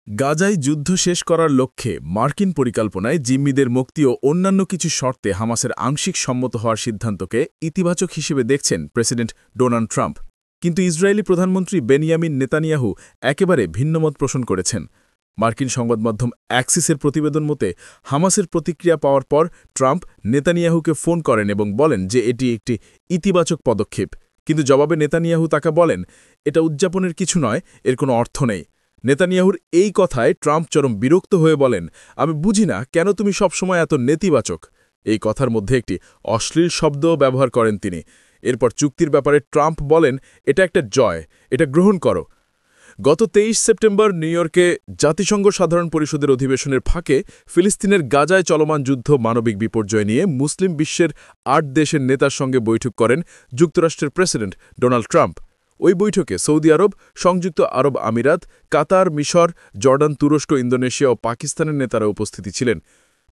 গাজায় যুদ্ধ শেষ করার লক্ষ্যে মার্কিন পরিকল্পনায় জিম্মিদের মুক্তি ও অন্যান্য কিছু শর্তে হামাসের আংশিক সম্মত হওয়ার সিদ্ধান্তকে ইতিবাচক হিসেবে দেখছেন প্রেসিডেন্ট ডোনাল্ড ট্রাম্প। কিন্তু ইসরায়েলি প্রধানমন্ত্রী বেনিয়ামিন নেতানিয়াহু একেবারে ভিন্নমত পোষণ করেছেন। মার্কিন সংবাদমাধ্যম অ্যাক্সিসের প্রতিবেদন মতে হামাসের প্রতিক্রিয়া পাওয়ার পর ট্রাম্প নেতানিয়াহুকে ফোন করেন এবং বলেন যে এটি একটি ইতিবাচক পদক্ষেপ। কিন্তু জবাবে নেতানিয়াহু তাকে বলেন, এটা উদযাপনের কিছু নয়, এর কোনো অর্থ নেই। নেতানিয়াহুর এই কথায় ট্রাম্প চরম বিরক্ত হয়ে বলেন, আমি বুঝি না কেন তুমি সবসময় এত নেতিবাচক। এই কথার মধ্যে একটি অশ্লীল শব্দও ব্যবহার করেন তিনি। এরপর চুক্তির ব্যাপারে ট্রাম্প বলেন, এটা একটা জয়, এটা গ্রহণ করো। গত ২৩ সেপ্টেম্বর নিউ ইয়র্কে জাতিসংঘ সাধারণ পরিষদের অধিবেশনের ফাঁকে ফিলিস্তিনের গাজায় চলমান যুদ্ধ মানবিক বিপর্যয় নিয়ে মুসলিম বিশ্বের ৮ দেশের নেতার সঙ্গে বৈঠক করেন যুক্তরাষ্ট্রের প্রেসিডেন্ট ডোনাল্ড ট্রাম্প। ওই বৈঠকে সৌদি আরব, সংযুক্ত আরব আমিরাত, কাতার, মিশর, জর্ডান, তুরস্ক, ইন্দোনেশিয়া ও পাকিস্তানের নেতারা উপস্থিতি ছিলেন।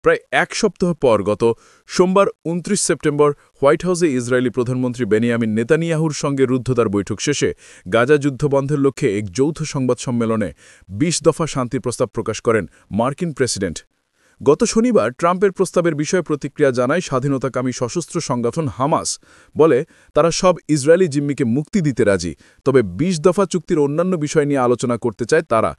প্রায় এক সপ্তাহ পর গত সোমবার ২৯ সেপ্টেম্বর হোয়াইট হাউসে ইসরায়েলি প্রধানমন্ত্রী বেনিয়ামিন নেতানিয়াহুর সঙ্গে রুদ্ধদ্বার বৈঠক শেষে গাজা যুদ্ধ বন্ধের লক্ষ্যে এক যৌথ সংবাদ সম্মেলনে ২০ দফা শান্তির প্রস্তাব প্রকাশ করেন মার্কিন প্রেসিডেন্ট। গত শনিবার ট্রাম্পের প্রস্তাবের বিষয়ে প্রতিক্রিয়া জানায় স্বাধীনতাকামী সশস্ত্র সংগঠন হামাস। বলে, তারা সব ইসরায়েলি জিম্মিকে মুক্তি দিতে রাজি, তবে ২০ দফা চুক্তির অন্যান্য বিষয় নিয়ে আলোচনা করতে চায় তারা।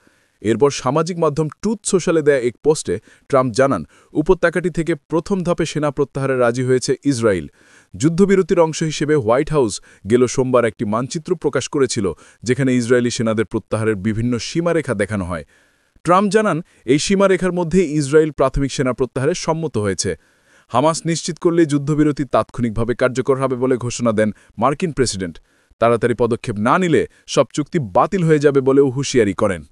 এরপর সামাজিক মাধ্যম ট্রুথ সোশ্যালে দেয়া এক পোস্টে ট্রাম্প জানান, উপত্যকাটি থেকে প্রথম ধাপে সেনা প্রত্যাহারে রাজি হয়েছে ইসরায়েল। যুদ্ধবিরতির অংশ হিসেবে হোয়াইট হাউস গেল সোমবার একটি মানচিত্র প্রকাশ করেছিল, যেখানে ইসরায়েলি সেনাদের প্রত্যাহারের বিভিন্ন সীমারেখা দেখানো হয়। ট্রাম্প জানান, এই সীমারেখার মধ্যে ইসরায়েল প্রাথমিক সেনা প্রত্যাহারে সম্মত হয়েছে। হামাস নিশ্চিত করলে যুদ্ধবিরতি তাৎক্ষণিকভাবে কার্যকর হবে বলে ঘোষণা দেন মার্কিন প্রেসিডেন্ট। তাড়াতাড়ি পদক্ষেপ না নিলে সব চুক্তি বাতিল হয়ে যাবে বলেও হুঁশিয়ারি করেন।